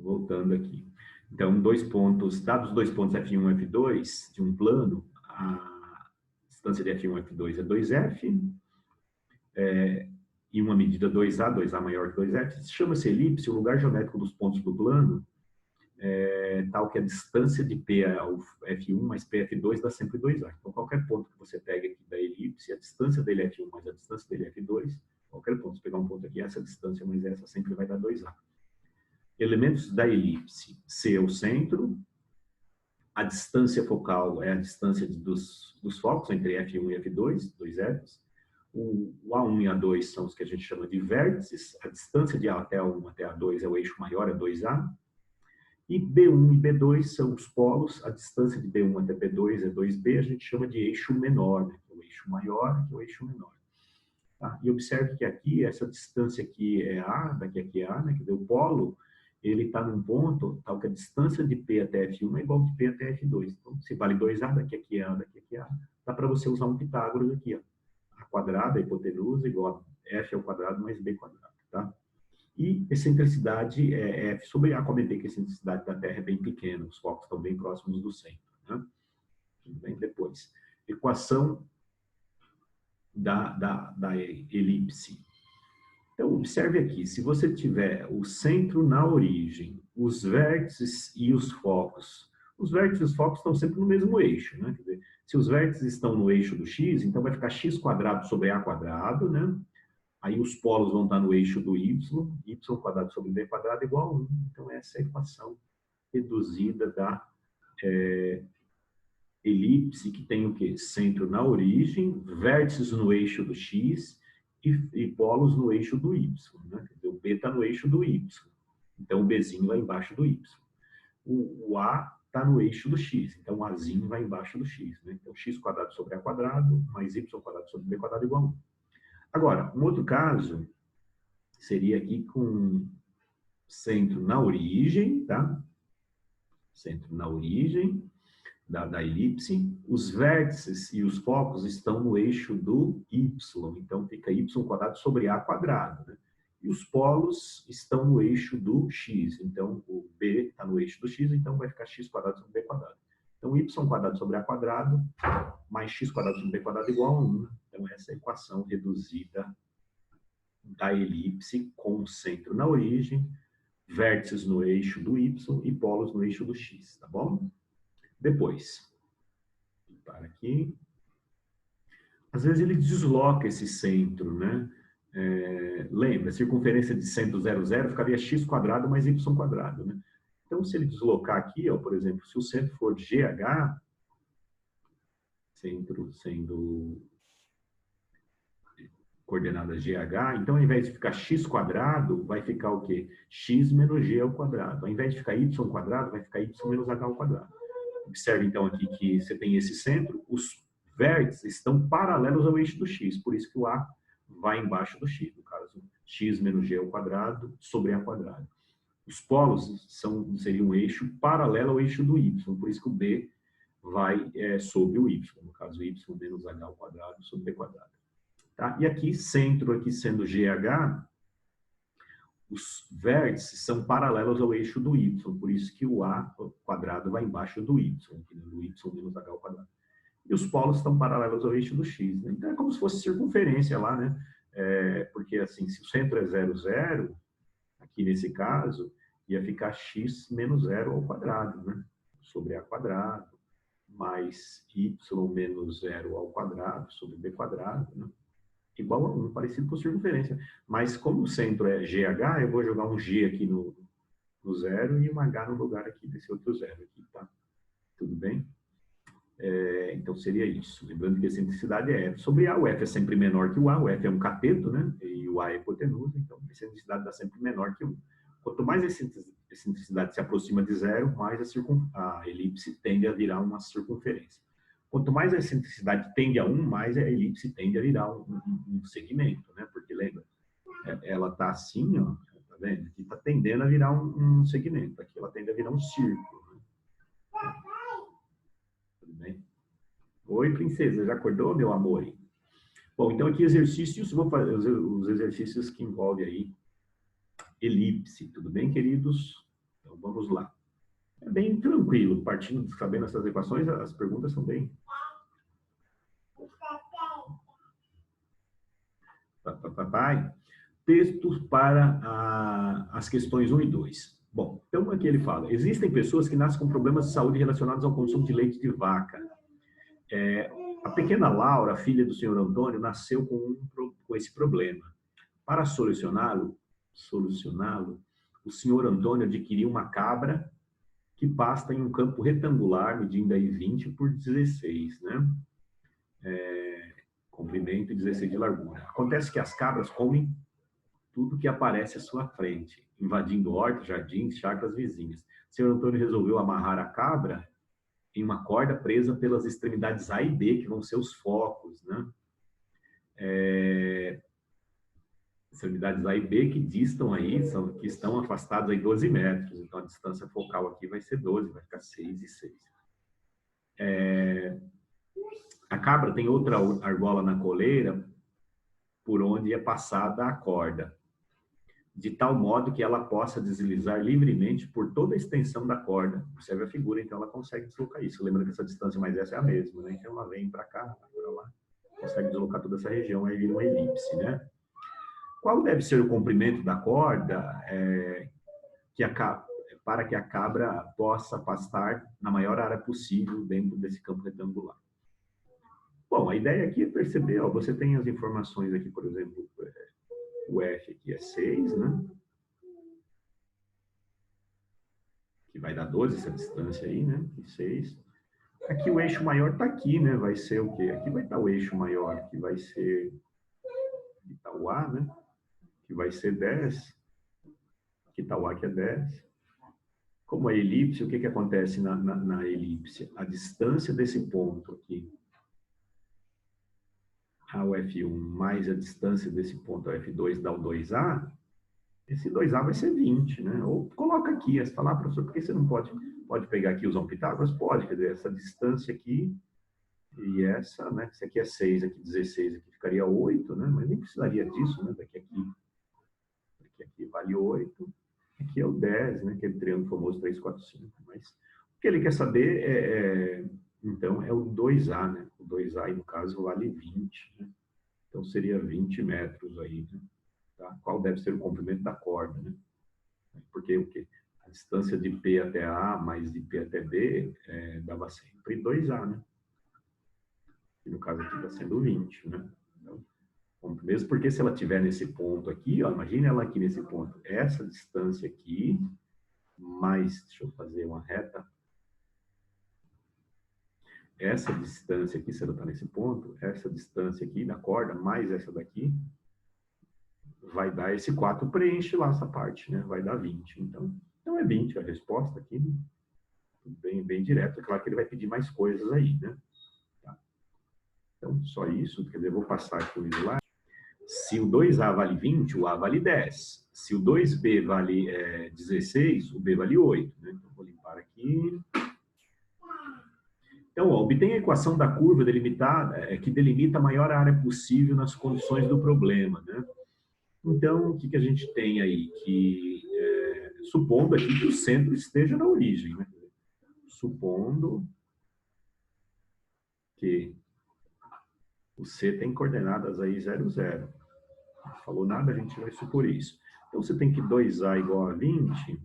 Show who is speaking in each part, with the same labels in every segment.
Speaker 1: voltando aqui. Então, dados 2 pontos F1 e F2 de um plano, a distância de F1 e F2 é 2F, e uma medida 2A maior que 2F, chama-se elipse, o lugar geométrico dos pontos do plano tal que a distância de P ao F1 mais PF2 dá sempre 2A. Então, qualquer ponto que você pega aqui da elipse, a distância dele é F1 mais a distância dele é F2, qualquer ponto, se pegar um ponto aqui, essa distância mais essa sempre vai dar 2A. Elementos da elipse, C é o centro, a distância focal é a distância dos focos entre F1 e F2, dois Fs. O A1 e A2 são os que a gente chama de vértices, a distância de A até A1 até A2 é o eixo maior, é 2A. E B1 e B2 são os polos, a distância de B1 até B2 é 2B, a gente chama de eixo menor, né? O eixo maior e o eixo menor. Tá? E observe que aqui, essa distância aqui é A, daqui aqui é A, né? Quer dizer, o polo, ele está num ponto tal que a distância de P até F1 é igual de P até F2. Então, se vale 2A, daqui aqui é A, daqui aqui é A, dá para você usar um Pitágoras aqui, ó. A quadrada, a hipotenusa, igual a F ao quadrado mais B quadrado, tá? E excentricidade é F sobre A. Comentei que a excentricidade da Terra é bem pequena, os focos estão bem próximos do centro, né? Tudo bem? Depois, equação da elipse. Então, observe aqui, se você tiver o centro na origem, os vértices e os focos estão sempre no mesmo eixo, né? Quer dizer, se os vértices estão no eixo do x, então vai ficar x² sobre a quadrado, né? Aí os polos vão estar no eixo do y quadrado sobre b quadrado igual a 1. Então, essa é a equação reduzida da elipse, que tem o quê? Centro na origem, vértices no eixo do x e polos no eixo do y. Né? Quer dizer, o b está no eixo do y. Então, o bzinho vai embaixo do y. O a está no eixo do x. Então, o azinho vai embaixo do x. Né? Então, x² sobre a quadrado mais y² sobre b quadrado igual a 1. Agora, um outro caso seria aqui com centro na origem, tá? Centro na origem da elipse. Os vértices e os focos estão no eixo do y. Então, fica y² sobre a quadrado, né? E os polos estão no eixo do x. Então, o b está no eixo do x, então vai ficar x² sobre b quadrado. Então, y² sobre a quadrado mais x² sobre b quadrado igual a 1. Então, essa é a equação reduzida da elipse com centro na origem, vértices no eixo do y e polos no eixo do x, tá bom? Depois, para aqui. Às vezes ele desloca esse centro, né? Lembra, a circunferência de centro 0, 0 ficaria x² mais y², né? Então, se ele deslocar aqui, ó, por exemplo, se o centro for GH, centro sendo coordenada GH, então ao invés de ficar x², vai ficar o quê? X menos g ao quadrado. Ao invés de ficar y², vai ficar y menos h ao quadrado. Observe então aqui que você tem esse centro, os vértices estão paralelos ao eixo do x, por isso que o a vai embaixo do x, no caso, x menos g ao quadrado sobre a quadrado. Os polos seriam um eixo paralelo ao eixo do y, por isso que o b vai sobre o y, no caso, y menos h ao quadrado sobre b quadrado. Tá? E aqui, centro aqui sendo GH, os vértices são paralelos ao eixo do y, por isso que o a quadrado vai embaixo do y, do y menos h ao quadrado. E os polos estão paralelos ao eixo do x, né? Então é como se fosse circunferência lá, né? Porque assim, se o centro é 0, 0, aqui nesse caso, ia ficar x menos 0 ao quadrado, né? Sobre a quadrado, mais y menos 0 ao quadrado, sobre b quadrado, né? Igual a 1, parecido com circunferência. Mas como o centro é GH, eu vou jogar um G aqui no 0 e um H no lugar aqui desse outro 0 aqui, tá? Tudo bem? Então seria isso. Lembrando que a excentricidade é F sobre A. O F é sempre menor que o A. O F é um cateto, né? E o A é hipotenusa, então a excentricidade dá sempre menor que 1. Quanto mais a excentricidade se aproxima de 0, mais a elipse tende a virar uma circunferência. Quanto mais a excentricidade tende a 1, mais a elipse tende a virar um segmento, né? Porque, lembra, ela está assim, ó, tá vendo? Aqui está tendendo a virar um segmento, aqui ela tende a virar um círculo. Né? Tudo bem? Oi, princesa, já acordou, meu amor? Bom, então aqui exercícios, vou fazer os exercícios que envolvem aí elipse, tudo bem, queridos? Então, vamos lá. É bem tranquilo, partindo de sabendo essas equações, as perguntas são bem... Textos para as questões 1 e 2. Bom, então aqui ele fala, existem pessoas que nascem com problemas de saúde relacionados ao consumo de leite de vaca. A pequena Laura, filha do senhor Antônio, nasceu com esse problema. Para solucioná-lo, o senhor Antônio adquiriu uma cabra que pasta em um campo retangular, medindo aí 20 por 16, né? Comprimento e 16 de largura. Acontece que as cabras comem tudo que aparece à sua frente, invadindo hortas, jardins, chácaras vizinhas. O senhor Antônio resolveu amarrar a cabra em uma corda presa pelas extremidades A e B, que vão ser os focos, né? Extremidades A e B que distam aí, que estão afastados aí 12 metros. Então, a distância focal aqui vai ser 12, vai ficar 6 e 6. A cabra tem outra argola na coleira por onde é passada a corda, de tal modo que ela possa deslizar livremente por toda a extensão da corda. Observe a figura, então ela consegue deslocar isso. Lembrando que essa distância mais essa é a mesma, né? Então ela vem para cá, para lá, consegue deslocar toda essa região, aí vira uma elipse, né? Qual deve ser o comprimento da corda para que a cabra possa pastar na maior área possível dentro desse campo retangular? Bom, a ideia aqui é perceber, ó, você tem as informações aqui, por exemplo, o F aqui é 6, né? Que vai dar 12 essa distância aí, né? 6. Aqui o eixo maior está aqui, né? Vai ser o quê? Aqui vai estar o eixo maior, que vai ser o A, né? Que vai ser 10. Aqui está o A, que é 10. Como a elipse, o que acontece na elipse? A distância desse ponto aqui, ao F1, mais a distância desse ponto ao F2 dá o 2A, esse 2A vai ser 20, né? Ou coloca aqui, você fala, professor, por que você não pode pegar aqui e usar um Pitágoras? Pode, quer dizer, essa distância aqui e essa, né? Esse aqui é 6, aqui 16, aqui ficaria 8, né? Mas nem precisaria disso, né? Daqui aqui vale 8, aqui é o 10, né? Aquele triângulo famoso 3, 4, 5. Mas o que ele quer saber então, é o 2A, né? O 2A, no caso, vale 20, né? Então, seria 20 metros aí, né? Tá? Qual deve ser o comprimento da corda, né? Porque o quê? A distância de P até A mais de P até B dava sempre 2A, né? E no caso aqui está sendo 20, né? Então, mesmo porque se ela estiver nesse ponto aqui, ó, imagine ela aqui nesse ponto. Essa distância aqui, mais, deixa eu fazer uma reta. Essa distância aqui, se ela está nesse ponto, essa distância aqui da corda, mais essa daqui, vai dar esse 4, preenche lá essa parte, né? Vai dar 20. Então é 20 a resposta aqui, né? Bem direto. É claro que ele vai pedir mais coisas aí, né? Tá. Então, só isso. Quer dizer, eu vou passar aqui o slide. Se o 2A vale 20, o A vale 10. Se o 2B vale 16, o B vale 8. Né? Então, vou limpar aqui. Então, ó, obtenha a equação da curva delimitada, que delimita a maior área possível nas condições do problema. Né? Então, o que a gente tem aí? Supondo aqui que o centro esteja na origem. Né? Supondo que o C tem coordenadas aí 0, 0. Não falou nada, a gente vai supor isso. Então, você tem que 2A igual a 20,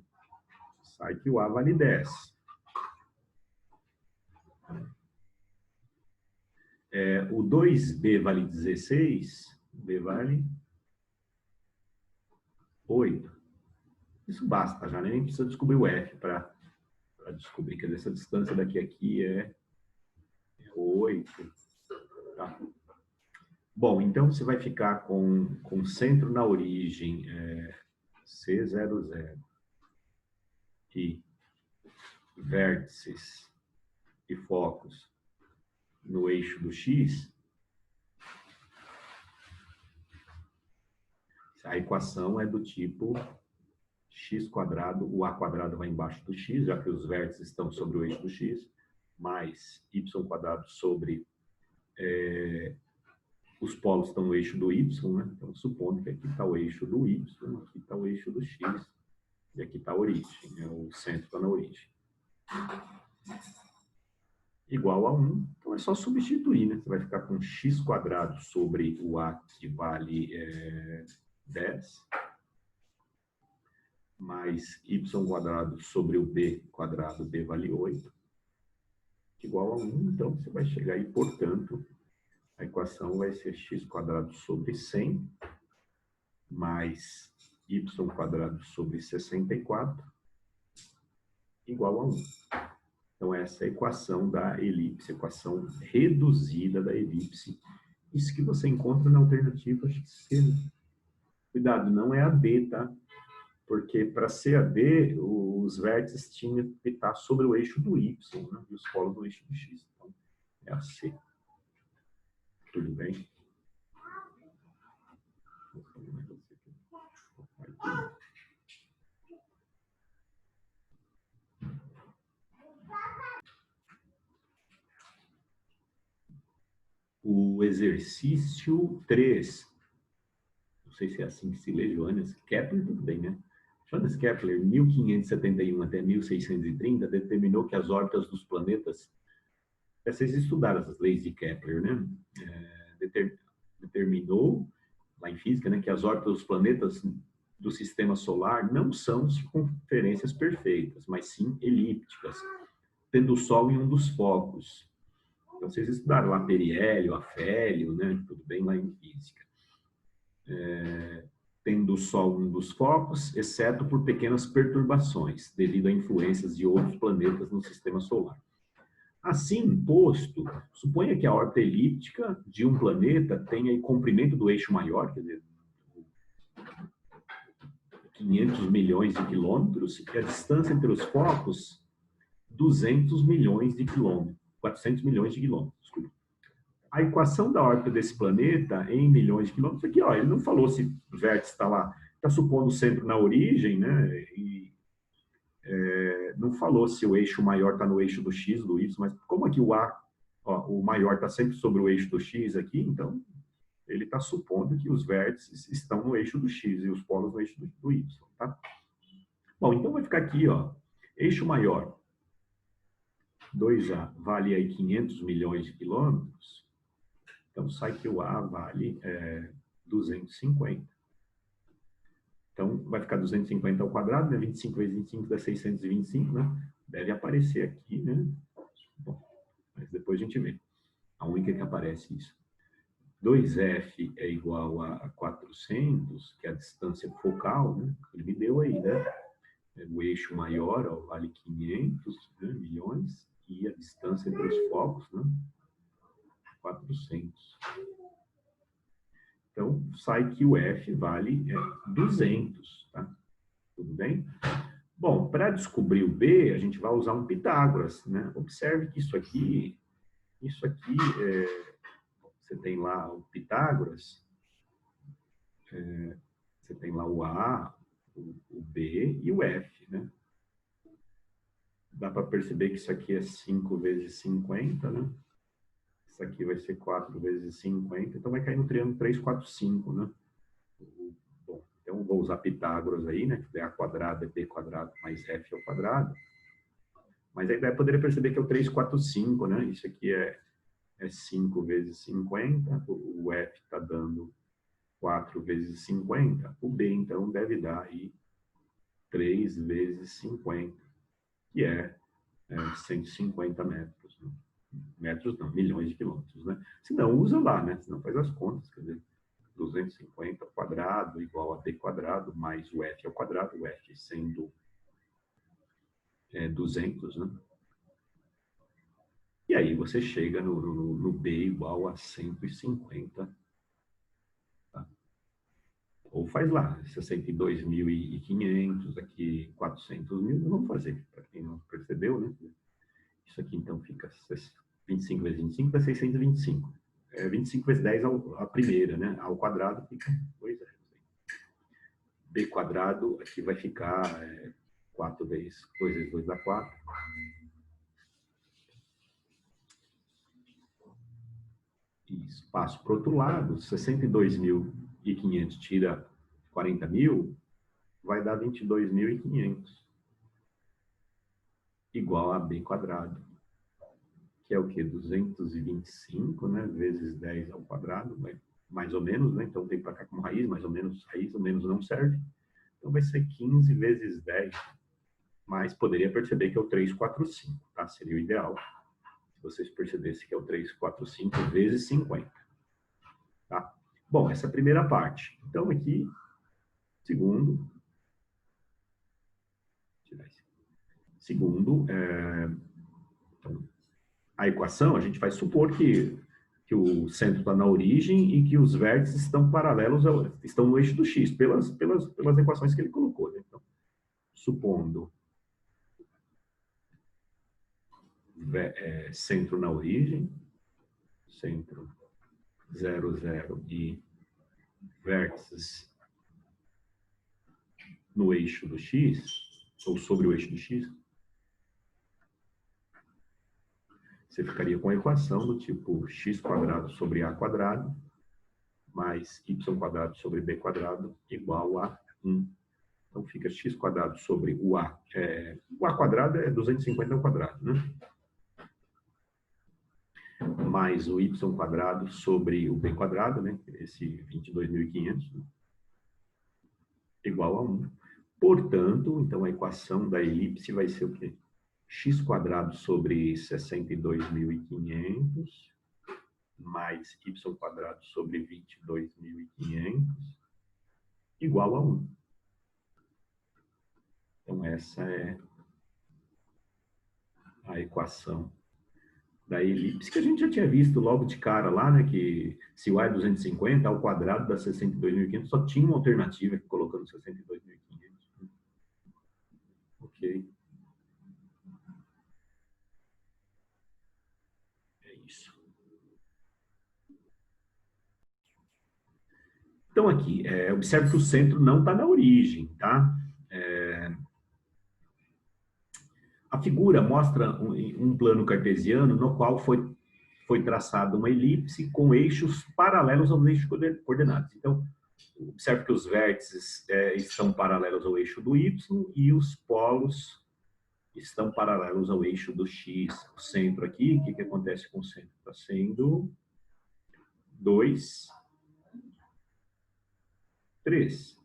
Speaker 1: sai que o A vale 10. O 2B vale 16, B vale 8. Isso basta, já nem precisa descobrir o F para descobrir que essa distância daqui a aqui é 8. Tá? Bom, então você vai ficar com centro na origem C00 e vértices e focos no eixo do X. A equação é do tipo x quadrado, o a quadrado vai embaixo do x, já que os vértices estão sobre o eixo do x, mais y quadrado sobre os polos estão no eixo do y, né? Então, supondo que aqui está o eixo do y, aqui está o eixo do x. E aqui está a origem, né? O centro está na origem. Igual a 1, então é só substituir, né? Você vai ficar com x² sobre o A, que vale 10, mais y² sobre o B², B vale 8, igual a 1, então você vai chegar aí, portanto, a equação vai ser x² sobre 100, mais y² sobre 64, igual a 1. Então, essa é a equação da elipse, equação reduzida da elipse. Isso que você encontra na alternativa C. Cuidado, não é a D, tá? Porque para ser a D, os vértices tinham que estar sobre o eixo do Y, né? E os polos do eixo do X. Então, é a C. Tudo bem? O exercício 3. Não sei se é assim que se lê, Johannes Kepler, tudo bem, né? Johannes Kepler, 1571 até 1630, determinou que as órbitas dos planetas, vocês estudaram essas leis de Kepler, né? Determinou, lá em física, né, que as órbitas dos planetas do sistema solar não são circunferências perfeitas, mas sim elípticas, tendo o Sol em um dos focos. Então, vocês estudaram lá periélio, afélio, né? Tudo bem lá em física. Tendo o Sol um dos focos, exceto por pequenas perturbações, devido a influências de outros planetas no sistema solar. Assim posto, suponha que a órbita elíptica de um planeta tenha o comprimento do eixo maior, quer dizer, 500 milhões de quilômetros, e a distância entre os focos, 200 milhões de quilômetros, 400 milhões de quilômetros, desculpa. A equação da órbita desse planeta em milhões de quilômetros, aqui, ó, ele não falou se o vértice está lá, está supondo sempre na origem, né? E não falou se o eixo maior está no eixo do X, do Y, mas como aqui o A, ó, o maior está sempre sobre o eixo do X aqui, então ele está supondo que os vértices estão no eixo do X e os polos no eixo do Y, tá? Bom, então vai ficar aqui, ó, eixo maior, 2A, vale aí 500 milhões de quilômetros. Então, sai que o A vale 250. Então, vai ficar 250 ao quadrado, né? 25 vezes 25 dá 625, né? Deve aparecer aqui, né? Bom, mas depois a gente vê. A única que aparece isso. 2F é igual a 400, que é a distância focal, né? Ele me deu aí, né? O eixo maior, ó, vale 500, né? Milhões, e a distância entre os focos, né? 400. Então, sai que o F vale 200, tá? Tudo bem? Bom, para descobrir o B, a gente vai usar um Pitágoras, né? Observe que isso aqui você tem lá o Pitágoras, você tem lá o A, o B e o F, né? Dá para perceber que isso aqui é 5 vezes 50, né? Isso aqui vai ser 4 vezes 50, então vai cair no triângulo 3, 4, 5, né? Bom, então vou usar Pitágoras aí, né? Que é A² é B² mais F ao quadrado. Mas a ideia poderia perceber que é o 3, 4, 5, né? Isso aqui é 5 vezes 50, o F está dando 4 vezes 50, o B, então, deve dar aí 3 vezes 50, que é 150 metros. Né? Metros não, milhões de quilômetros, né? Se não, usa lá, né? Se não, faz as contas, quer dizer, 250 ao quadrado igual a B² mais o F ao quadrado, o F sendo 200, né? E aí você chega no B igual a 150. Tá? Ou faz lá, 62.500, aqui 400 mil, vamos fazer, para quem não percebeu, né? Isso aqui então fica 25 vezes 25 dá 625. 25 vezes 10 a primeira, né? Ao quadrado fica 2 zeros. B² aqui vai ficar 4 vezes 2 vezes 2 dá 4. Isso. Passo para o outro lado, 62.500 tira 40 mil, vai dar 22.500. Igual a b quadrado. Que é o quê? 225, né? Vezes 10 ao quadrado, mais ou menos, né? Então tem para cá como raiz, mais ou menos raiz, ou menos não serve. Então vai ser 15 vezes 10. Mas poderia perceber que é o 345, tá? Seria o ideal. Se vocês percebessem que é o 345 vezes 50. Tá? Bom, essa é a primeira parte. Então aqui, segundo, então, a equação, a gente vai supor que o centro está na origem e que os vértices estão paralelos, estão no eixo do x, pelas equações que ele colocou. Né? Então, supondo centro na origem, centro 0, 0 e vértices no eixo do x, ou sobre o eixo do x, você ficaria com a equação do tipo x quadrado sobre a quadrado mais y quadrado sobre b quadrado igual a 1. Então, fica x quadrado sobre o a. O a quadrado é 250 ao quadrado, né? Mais o y quadrado sobre o b quadrado, né? Esse 22.500, né? Igual a 1. Portanto, então, a equação da elipse vai ser o quê? X quadrado sobre 62.500 mais y quadrado sobre 22.500 igual a 1. Então, essa é a equação da elipse, que a gente já tinha visto logo de cara lá, né? Que se o A é 250, ao quadrado dá 62.500, só tinha uma alternativa aqui colocando 62.500. Ok. É isso. Então, aqui, observe que o centro não está na origem, tá? A figura mostra um plano cartesiano no qual foi traçada uma elipse com eixos paralelos aos eixos coordenados. Então, observe que os vértices estão paralelos ao eixo do y e os polos estão paralelos ao eixo do x. O centro aqui, o que acontece com o centro? Está sendo 2, 3.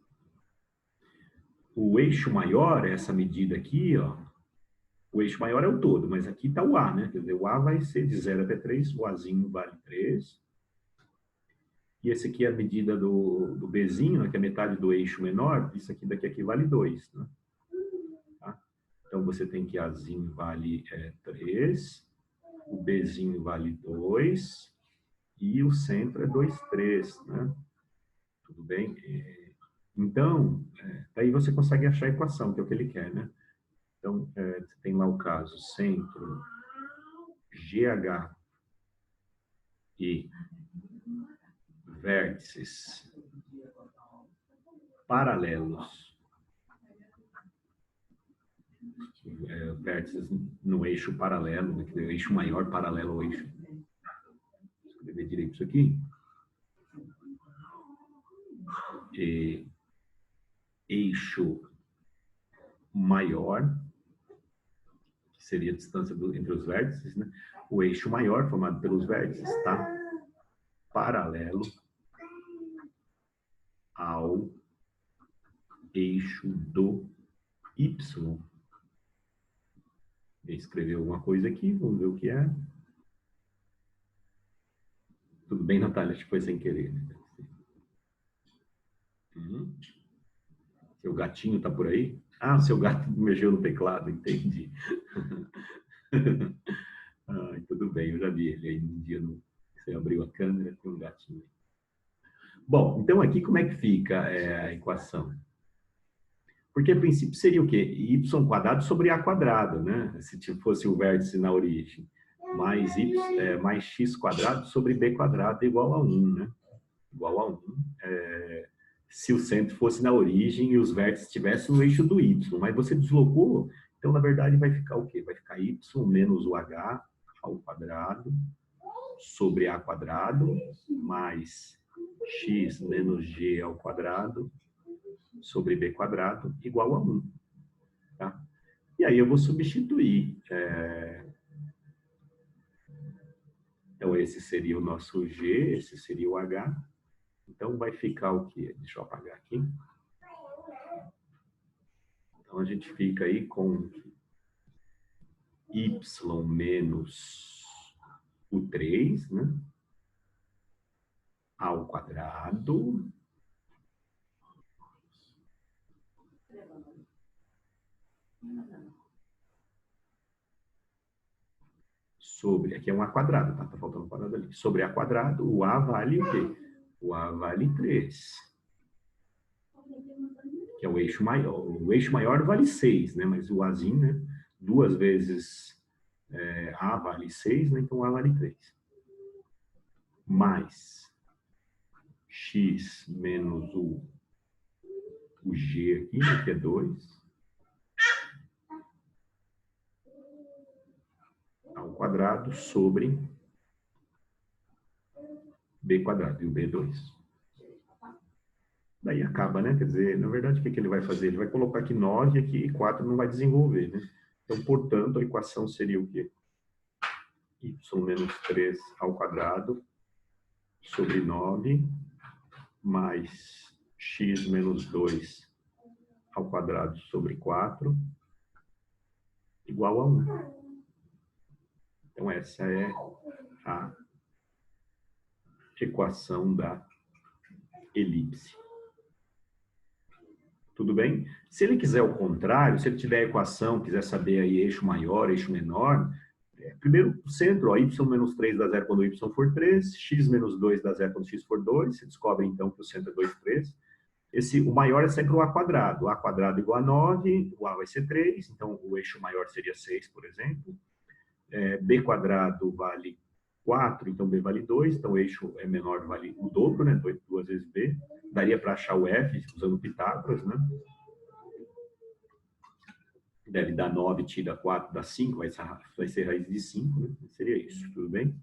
Speaker 1: O eixo maior, essa medida aqui, ó, o eixo maior é o todo, mas aqui está o A, né? Quer dizer, o A vai ser de 0 até 3, o Azinho vale 3. E esse aqui é a medida do Bzinho, né, que é metade do eixo menor, isso aqui daqui aqui vale 2. Né? Tá? Então, você tem que Azinho vale 3, o Bzinho vale 2, e o centro é 2, 3. Né? Tudo bem? Então, daí você consegue achar a equação, que é o que ele quer. Né? Então, você tem lá o caso centro GH e vértices paralelos, vértices no eixo paralelo, né, o eixo maior paralelo ao eixo. Vou escrever direito isso aqui. E eixo maior, que seria a distância entre os vértices, né? O eixo maior, formado pelos vértices, está paralelo ao eixo do Y. Vou escrever alguma coisa aqui, vamos ver o que é. Tudo bem, Natália? Acho que foi sem querer. Seu gatinho está por aí? Ah, o seu gato mexeu no teclado, entendi. Tudo bem, eu já vi ele aí um dia, você abriu a câmera, tem um gatinho. Bom, então aqui como é que fica a equação? Porque a princípio seria o quê? Y quadrado sobre A quadrado, né? Se fosse o vértice na origem. Mais x quadrado sobre B quadrado igual a 1, né? Igual a 1. Se o centro fosse na origem e os vértices estivessem no eixo do y. Mas você deslocou, então na verdade vai ficar o quê? Vai ficar y menos o h ao quadrado sobre A quadrado mais x menos g ao quadrado sobre b quadrado igual a 1. Tá? E aí eu vou substituir. Então, esse seria o nosso G, esse seria o H. Então, vai ficar o quê? Deixa eu apagar aqui. Então, a gente fica aí com y menos o 3, né? Ao quadrado sobre, aqui é um A quadrado, tá? Tá faltando um quadrado ali. Sobre A quadrado, o A vale o quê? O A vale 3. Que é o eixo maior. O eixo maior vale 6, né? Mas o Azinho, né? 2 vezes A vale 6, né? Então A vale 3. Mais x menos o G aqui, né? Que é 2. Ao quadrado sobre b quadrado. E o B2. Daí acaba, né? Quer dizer, na verdade, o que ele vai fazer? Ele vai colocar aqui 9 aqui, e 4 não vai desenvolver, né? Então, portanto, a equação seria o quê? Y menos 3 ao quadrado sobre 9 mais x menos 2 ao quadrado sobre 4 igual a 1. Então, essa é a equação da elipse. Tudo bem? Se ele quiser o contrário, se ele tiver a equação, quiser saber aí eixo maior, eixo menor, primeiro o centro, ó, y menos 3 dá 0 quando y for 3, x menos 2 dá 0 quando x for 2, você descobre então que o centro é 2, 3. O maior é sempre o a quadrado. O a quadrado igual a 9, o a vai ser 3, então o eixo maior seria 6, por exemplo. B quadrado vale 4, então B vale 2, então o eixo é menor, vale o dobro, né? 2 vezes B. Daria para achar o F usando Pitágoras, né? Deve dar 9, tira 4, dá 5, vai ser raiz de 5, né? Seria isso, tudo bem?